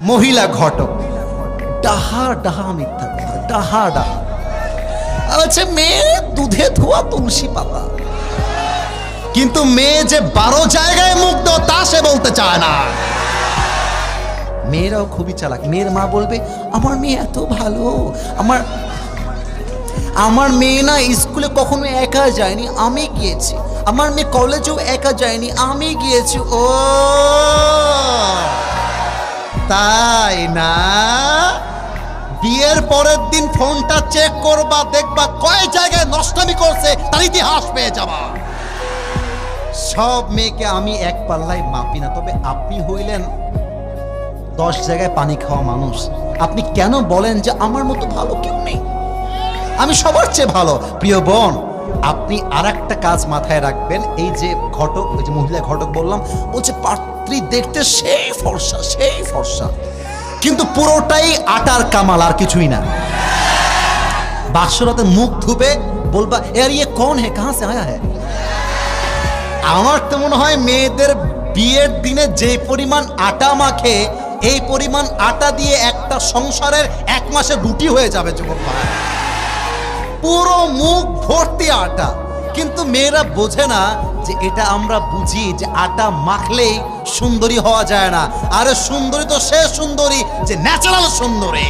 মহিলা ঘটক ডাহা ডাহা মিথ্যা কথা, ডাহা ডাহা। আচ্ছা, মেয়ে দুধে ধোয়া তুলসী পাতা, কিন্তু মেয়ে যে 12 জায়গায় মুগ্ধ তা সে বলতে চায় না। মেয়েরাও খুবই চালাক। মেয়ের মা বলবে আমার মেয়ে এত ভালো, আমার মেয়ে না স্কুলে কখনো একা যায়নি, আমি গিয়েছি। আমার মেয়ে কলেজেও একা যায়নি, আমি গিয়েছি। ও তাই না? বিয়ের পরের দিন ফোনটা চেক করবা, দেখবা কয় জায়গায় নষ্টামি করছে, তার ইতিহাস পেয়ে যাবা। সব মেয়েকে আমি এক পাল্লায় মাপি না, তবে আপনি হইলেন 10 জায়গায় পানি খাওয়া মানুষ। আপনি কেন বলেন যে আমার মতো ভালো কেউ নেই, আমি সবার চেয়ে ভালো? প্রিয় বোন, আপনি আর একটা কাজ মাথায় রাখবেন। এই যে ঘটক, ওই যে মহিলা ঘটক বললাম, বলছে পাত্রী দেখতে সেই ফর্সা, সেই ফর্সা, কিন্তু পুরোটাই আটার কামাল, আর কিছুই না। বাসরাতে মুখ ধুবে বলবা यार ये कौन है, कहां से आया है। আমার তো মনে হয় মেয়েদের বিয়ের দিনে যে পরিমাণ আটা মাখে, এই পরিমাণ আটা দিয়ে একটা সংসারের 1 মাসের রুটি হয়ে যাবে যুবক ভাই। পুরো মুখ ভর্তি আটা, কিন্তু মেয়েরা বোঝে না যে এটা আমরা বুঝি যে আটা মাখলেই সুন্দরী হওয়া যায় না। আরে সুন্দরী তো সে সুন্দরী যে ন্যাচারাল সুন্দরী।